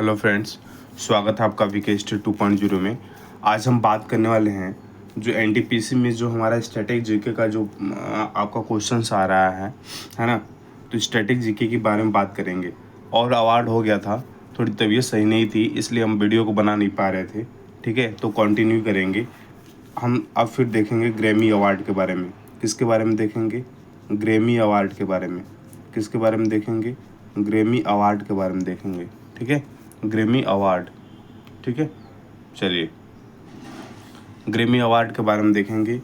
Hello friends, स्वागत है आपका विकेस्ट 2.0 में। आज हम बात करने वाले हैं जो एनटीपीसी में जो हमारा स्टैटिक जीके का जो आपका क्वेश्चंस आ रहा है ना। तो स्टैटिक जीके के बारे में बात करेंगे। और अवार्ड हो गया था, थोड़ी तबीयत सही नहीं थी इसलिए हम वीडियो को बना नहीं पा रहे थे। ठीक है, तो कंटिन्यू करेंगे हम। अब फिर देखेंगे ग्रैमी अवार्ड के बारे में। किसके बारे में देखेंगे? ग्रैमी अवार्ड के बारे में। किसके बारे में देखेंगे? ग्रैमी अवार्ड के बारे में देखेंगे। ठीक है, ग्रैमी अवार्ड। ठीक है, चलिए ग्रैमी अवार्ड के बारे में देखेंगे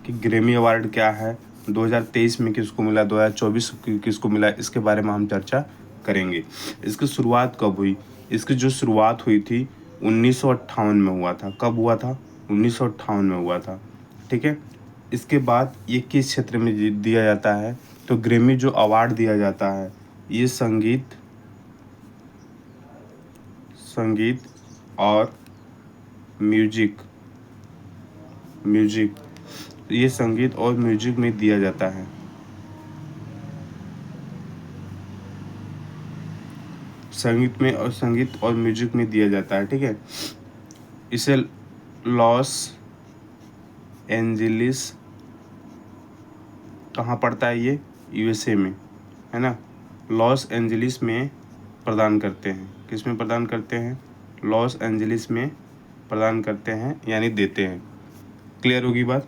कि ग्रैमी अवार्ड क्या है, 2023 में किसको मिला, 2024 किसको मिला, इसके बारे में हम चर्चा करेंगे। इसकी शुरुआत कब हुई? इसकी जो शुरुआत हुई थी 1958 में हुआ था। कब हुआ था? 1958 में हुआ था। ठीक है, इसके बाद ये किस क्षेत्र में दिया जाता है? तो ग्रैमी जो अवार्ड दिया जाता है ये संगीत और म्यूजिक ये संगीत और म्यूजिक में दिया जाता है। संगीत और म्यूजिक में दिया जाता है। ठीक है, इसे लॉस एंजलिस कहाँ पड़ता है? ये यूएसए में है ना। लॉस एंजलिस में प्रदान करते हैं। किस में प्रदान करते हैं? लॉस एंजलिस में प्रदान करते हैं, यानी देते हैं। क्लियर होगी बात।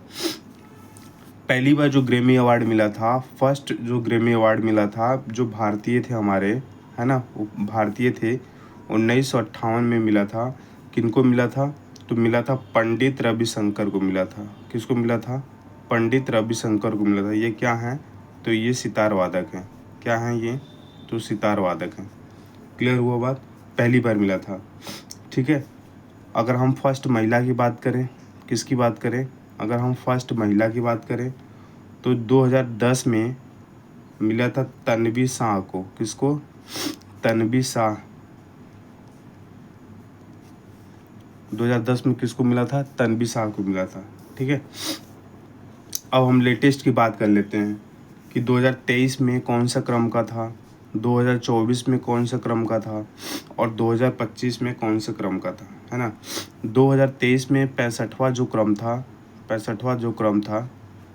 पहली बार जो ग्रैमी अवार्ड मिला था, फर्स्ट जो ग्रैमी अवार्ड मिला था, जो भारतीय थे हमारे, है ना, वो भारतीय थे, 1958 में मिला था। किनको मिला था? तो मिला था पंडित रविशंकर को मिला था। किसको मिला था? पंडित रविशंकर को मिला था। ये क्या हैं? तो ये सितार वादक हैं। क्या हैं ये? तो सितार वादक हैं। क्लियर हुआ बात। पहली बार मिला था। ठीक है, अगर हम फर्स्ट महिला की बात करें, किसकी बात करें? अगर हम फर्स्ट महिला की बात करें तो 2010 में मिला था तन्वी शाह को। किसको? तन्वी शाह। 2010 में किसको मिला था? तन्वी शाह को मिला था। ठीक है, अब हम लेटेस्ट की बात कर लेते हैं कि 2023 में कौन सा क्रम का था, 2024 में कौन सा क्रम का था और 2025 में कौन सा क्रम का था, है ना। 2023 में 65वां जो क्रम था, 65वां जो क्रम था,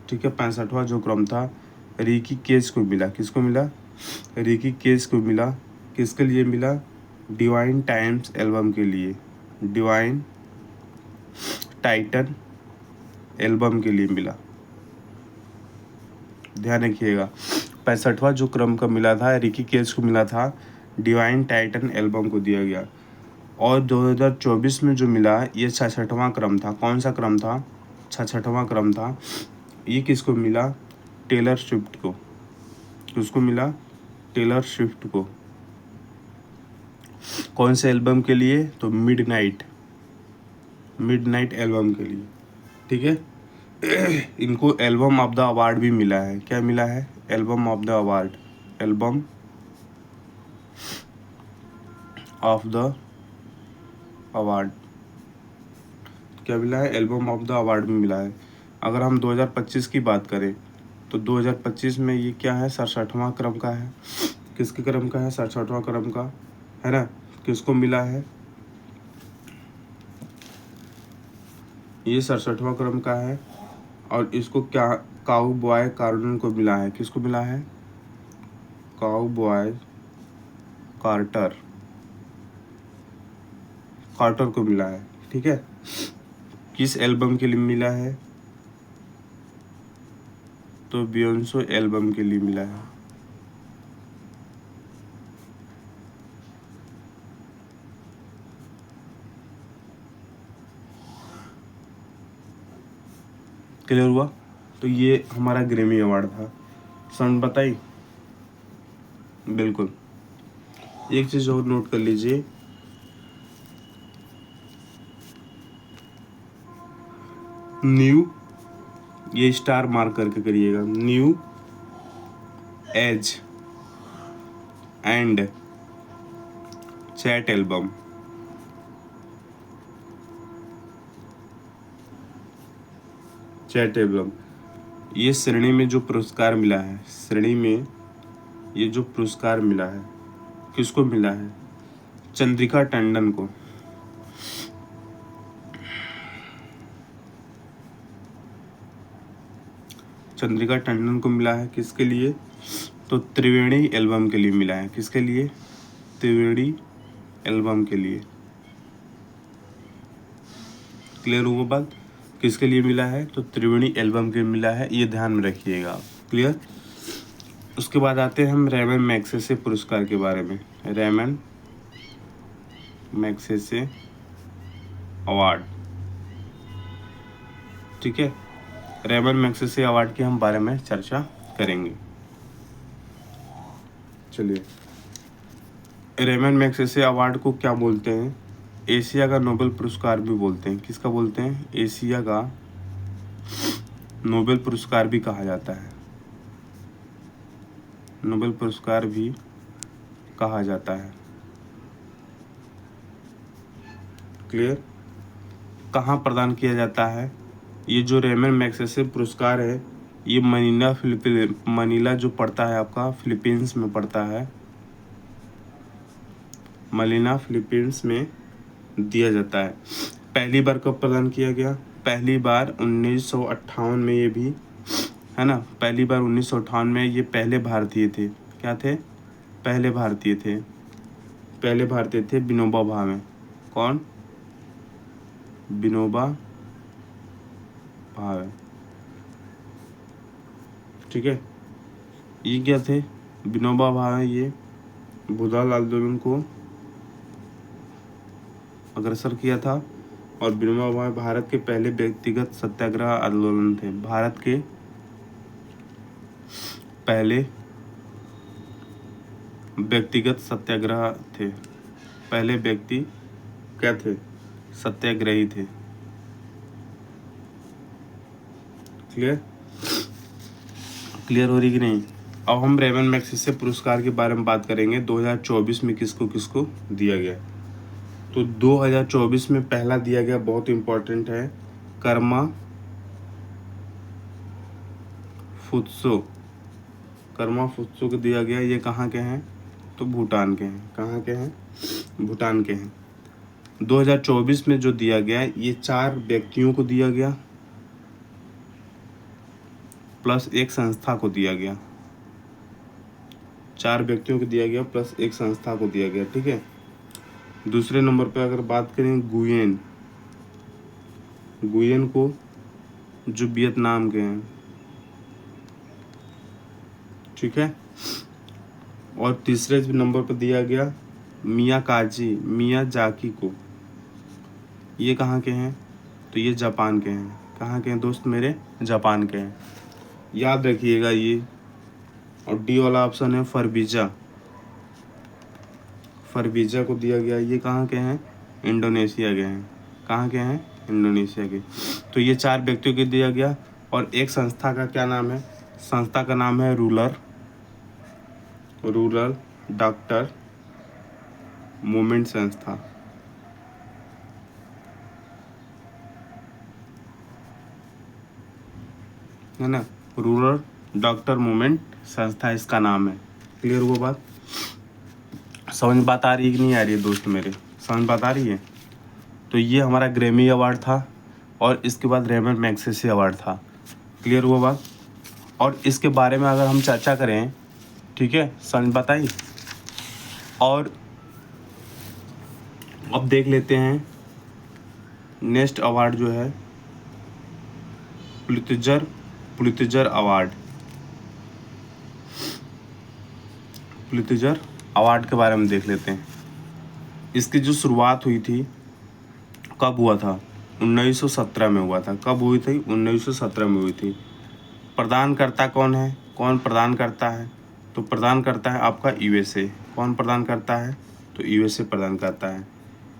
ठीक है, 65वां जो क्रम था, रिकी केज को मिला। किसको मिला? रिकी केज को मिला। किसके लिए मिला? डिवाइन टाइम्स एल्बम के लिए, डिवाइन टाइटन एल्बम के लिए मिला। ध्यान रखिएगा, 65वां जो क्रम का मिला था, रिकी केज को मिला था, डिवाइन टाइटन एल्बम को दिया गया। और 2024 में जो मिला ये 66वां क्रम था। कौन सा क्रम था? 66वां क्रम था। ये किसको मिला? टेलर स्विफ्ट को। किसको मिला? टेलर स्विफ्ट को। कौन से एल्बम के लिए? तो मिडनाइट एल्बम के लिए। ठीक है, इनको एल्बम ऑफ द अवार्ड भी मिला है। क्या मिला है? Album of the award, album of the award क्या मिला है? एल्बम ऑफ द अवार्ड भी मिला है। अगर हम 2025 की बात करें तो 2025 में ये क्या है? 67वां क्रम का है। किसके क्रम का है? 67वां क्रम का, है ना। किसको मिला है? ये 67वां क्रम का है और इसको क्या काउबॉय कार्टून को मिला है। किसको मिला है? काउबॉय कार्टर को मिला है। ठीक है, किस एल्बम के लिए मिला है? तो बियोंसो एल्बम के लिए मिला है। क्लियर हुआ। तो ये हमारा ग्रैमी अवार्ड था। सन बताई? बिल्कुल। एक चीज़ और नोट कर लीजिए, न्यू, ये स्टार मार्क करके करिएगा, new age and chat album. ये श्रेणी में जो पुरस्कार मिला है, श्रेणी में ये जो पुरस्कार मिला है, किसको मिला है? चंद्रिका टंडन को। चंद्रिका टंडन को मिला है किसके लिए? तो त्रिवेणी एल्बम के लिए मिला है। किसके लिए? त्रिवेणी एल्बम के लिए। क्लियर हुआ बात? किसके लिए मिला है? तो त्रिवेणी एल्बम के मिला है, ये ध्यान में रखिएगा आप। क्लियर? उसके बाद आते हैं हम रेमन मैग्सेसे पुरस्कार के बारे में। रेमन मैग्सेसे अवार्ड, ठीक है। रेमन मैग्सेसे अवार्ड के हम बारे में चर्चा करेंगे। चलिए, रेमन मैग्सेसे अवार्ड को क्या बोलते हैं? एशिया का नोबेल पुरस्कार भी बोलते हैं। किसका बोलते हैं? एशिया का नोबेल पुरस्कार भी कहा जाता है। नोबेल पुरस्कार भी कहा जाता है। क्लियर? कहाँ प्रदान किया जाता है? ये जो रेमन मैग्सेसे पुरस्कार है, ये मनीला जो पड़ता है आपका फिलीपींस में पड़ता है। मनीला फिलीपींस में दिया जाता है। पहली बार कब प्रदान किया गया? पहली बार 1958 में, ये भी है ना। पहली बार 1958 में। ये पहले भारतीय थे। क्या थे? पहले भारतीय थे। पहले भारतीय थे विनोबा भावे। कौन? विनोबा भावे, ठीक है। ये क्या थे? विनोबा भावे ये भूदान आंदोलन को अग्रसर किया था। और विनोबा भावे भारत के पहले व्यक्तिगत सत्याग्रह आंदोलन थे। भारत के पहले व्यक्तिगत सत्याग्रह थे। पहले व्यक्ति क्या थे? सत्याग्रही थे। क्लियर? क्लियर हो रही कि नहीं? अब हम रेमन मैग्सेसे पुरस्कार के बारे में बात करेंगे। 2024 में किसको किसको दिया गया? तो 2024 में पहला दिया गया, बहुत इम्पोर्टेंट है, कर्मा फुत्सो। कर्मा फुत्सो को दिया गया। ये कहाँ के हैं? तो भूटान के हैं। कहाँ के हैं? भूटान के हैं। 2024 में जो दिया गया, ये 4 व्यक्तियों को दिया गया प्लस एक संस्था को दिया गया। 4 व्यक्तियों को दिया गया प्लस एक संस्था को दिया गया, ठीक है। दूसरे नंबर पे अगर बात करें गुयेन को, जो वियतनाम के हैं, ठीक है। और तीसरे नंबर पर दिया गया मियाजाकी को। ये कहाँ के हैं? तो ये जापान के हैं। कहाँ के हैं दोस्त मेरे? जापान के हैं। याद रखिएगा ये। और डी वाला ऑप्शन है फरबीजा को दिया गया। ये कहाँ के हैं? इंडोनेशिया के हैं। कहाँ के हैं? इंडोनेशिया के। तो ये 4 व्यक्तियों को दिया गया। और एक संस्था का क्या नाम है? संस्था का नाम है रूरल डॉक्टर मूवमेंट संस्था, है ना। रूरल डॉक्टर मूवमेंट संस्था इसका नाम है। क्लियर हुआ बात? समझ बात आ रही है कि नहीं आ रही है दोस्त मेरे? समझ बात आ रही है? तो ये हमारा ग्रैमी अवार्ड था और इसके बाद रेमन मैग्सेसे अवार्ड था। क्लियर हुआ बात? और इसके बारे में अगर हम चर्चा करें, ठीक है, समझ बात आई। और अब देख लेते हैं नेक्स्ट अवार्ड जो है पुलित्जर अवार्ड के बारे में देख लेते हैं। इसकी जो शुरुआत हुई थी, कब हुआ था? 1917 में हुआ था। कब हुई थी? 1917 में हुई थी। प्रदानकर्ता कौन है? कौन प्रदान करता है? तो प्रदान करता है आपका यूएसए। कौन प्रदान करता है? तो यूएसए प्रदान करता है।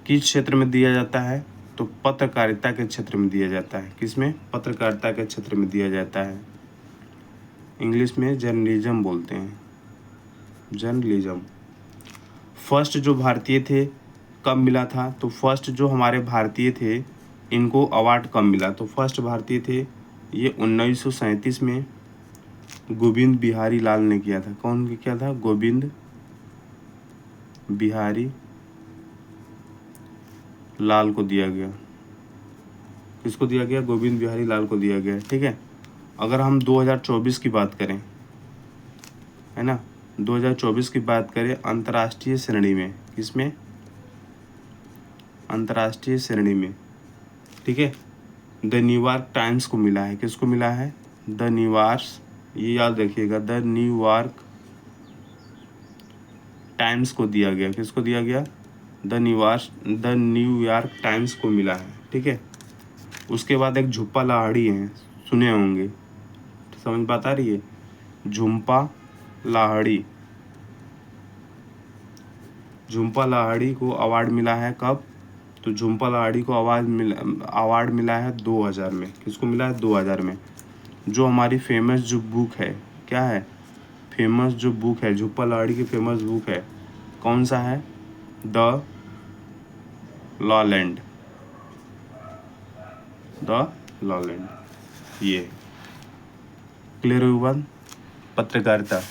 किस क्षेत्र में दिया जाता है? तो पत्रकारिता के क्षेत्र में दिया जाता है। किसमें? पत्रकारिता के क्षेत्र में दिया जाता है। इंग्लिश में जर्नलिज्म बोलते हैं, जर्नलिज्म। फर्स्ट जो भारतीय थे कब मिला था? तो फर्स्ट जो हमारे भारतीय थे, इनको अवार्ड कब मिला? तो फर्स्ट भारतीय थे ये 1937 में गोविंद बिहारी लाल ने किया था। कौन किया था? गोविंद बिहारी लाल को दिया गया। किसको दिया गया? गोविंद बिहारी लाल को दिया गया। ठीक है। अगर हम 2024 की बात करें, है ना, 2024 की बात करें अंतर्राष्ट्रीय श्रेणी में, किसमें? अंतर्राष्ट्रीय श्रेणी में। ठीक है। द न्यूयॉर्क टाइम्स को मिला है। किसको मिला है? द न्यूयॉर्क, ये याद रखिएगा, द न्यूयॉर्क टाइम्स को दिया गया। किसको दिया गया? द न्यूयॉर्क टाइम्स को मिला है। ठीक है। उसके बाद एक झुप्पा लाहिड़ी है, सुने होंगे, समझ बात आ रही है? झुम्पा लाहिड़ी, झुम्पा लाहिड़ी को अवार्ड मिला है कब? तो झुम्पा लाहिड़ी को अवार्ड मिला है 2000 में। किसको मिला है? 2000 में। जो हमारी फेमस जो बुक है, क्या है? फेमस जो बुक है, झुम्पा लाहिड़ी की फेमस बुक है, कौन सा है? The lowland, the lowland. ये क्लियर हुआ पत्रकारिता।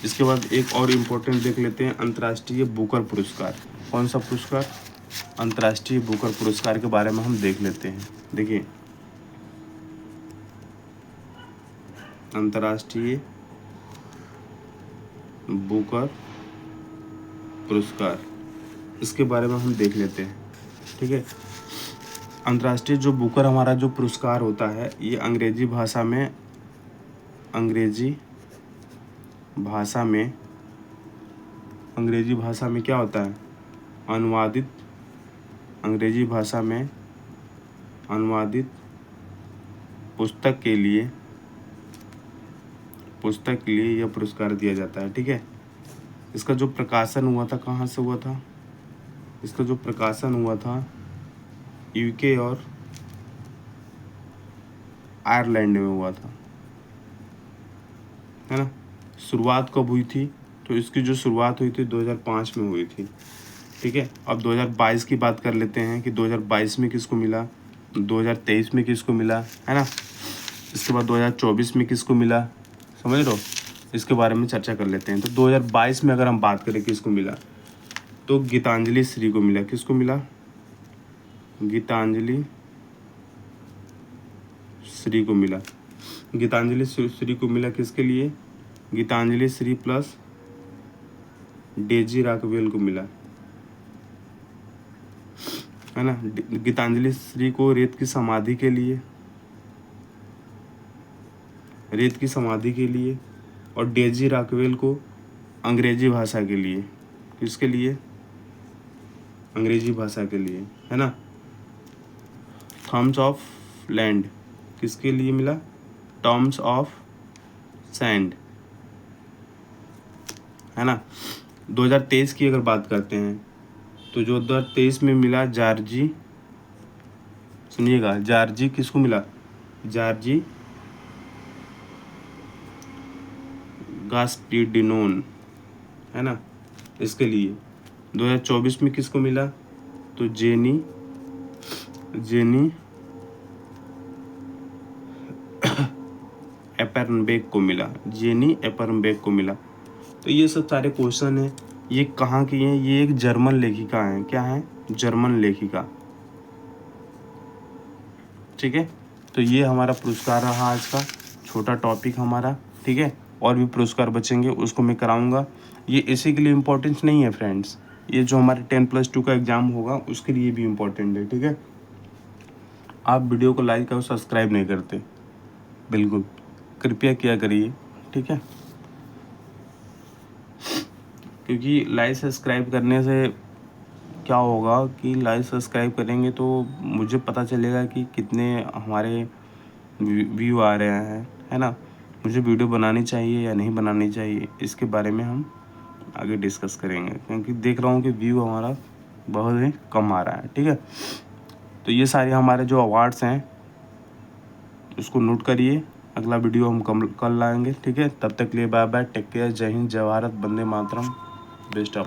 इसके बाद एक और इम्पोर्टेंट देख लेते हैं, अंतर्राष्ट्रीय बुकर पुरस्कार। कौन सा पुरस्कार? अंतर्राष्ट्रीय बुकर पुरस्कार के बारे में हम देख लेते हैं। देखिए, अंतर्राष्ट्रीय बुकर पुरस्कार, इसके बारे में हम देख लेते हैं। ठीक है। अंतर्राष्ट्रीय जो बुकर हमारा जो पुरस्कार होता है, ये अंग्रेजी भाषा में क्या होता है? अनुवादित, अंग्रेजी भाषा में अनुवादित पुस्तक के लिए यह पुरस्कार दिया जाता है। ठीक है। इसका जो प्रकाशन हुआ था, कहाँ से हुआ था? इसका जो प्रकाशन हुआ था यूके और आयरलैंड में हुआ था, है ना। शुरुआत कब हुई थी? तो इसकी जो शुरुआत हुई थी 2005 में हुई थी। ठीक है। अब 2022 की बात कर लेते हैं कि 2022 में किसको मिला, 2023 में किसको मिला, है ना। इसके बाद 2024 में किसको मिला, समझ रहे हो? इसके बारे में चर्चा कर लेते हैं। तो 2022 में अगर हम बात करें किसको मिला, तो गीतांजलि श्री को मिला। किसको मिला? गीतांजलि श्री को मिला। गीतांजलि श्री को मिला किसके लिए? Geetanjali Shree plus Daisy Rockwell को मिला, है ना। गीतांजलि श्री को रेत की समाधि के लिए और डेजी रॉकवेल को अंग्रेजी भाषा के लिए। किसके लिए? अंग्रेजी भाषा के लिए, है ना। थॉमस ऑफ लैंड किसके लिए मिला? टॉम्स ऑफ सैंड, है ना। 2023 की अगर बात करते हैं तो जो 2023 में मिला जॉर्जी, सुनिएगा, जॉर्जी किसको मिला? जॉर्जी गास्पेरिडिनोन, है ना, इसके लिए। 2024 में किसको मिला? तो जेनी एपरनबेक को मिला, जेनी एपरनबेक को मिला। तो ये सब सारे क्वेश्चन हैं, ये कहाँ की हैं? ये एक जर्मन लेखिका हैं। क्या है? जर्मन लेखिका। ठीक है। तो ये हमारा पुरस्कार रहा आज का, छोटा टॉपिक हमारा। ठीक है। और भी पुरस्कार बचेंगे, उसको मैं कराऊंगा। ये इसी के लिए इम्पोर्टेंट नहीं है फ्रेंड्स, ये जो हमारे 10+2 का एग्ज़ाम होगा उसके लिए भी इम्पोर्टेंट है। ठीक है। आप वीडियो को लाइक और सब्सक्राइब नहीं करते, बिल्कुल कृपया किया करिए। ठीक है। क्योंकि लाइक सब्सक्राइब करने से क्या होगा कि लाइक सब्सक्राइब करेंगे तो मुझे पता चलेगा कि कितने हमारे व्यू आ रहे हैं, है ना। मुझे वीडियो बनानी चाहिए या नहीं बनानी चाहिए, इसके बारे में हम आगे डिस्कस करेंगे, क्योंकि देख रहा हूँ कि व्यू हमारा बहुत ही कम आ रहा है। ठीक है। तो ये सारे हमारे जो अवार्ड्स हैं उसको नोट करिए। अगला वीडियो हम कल लाएंगे। ठीक है। तब तक के लिए बाय बाय, टेक केयर, जय हिंद, जय भारत, वंदे मातरम, बेस्ट ऑफ।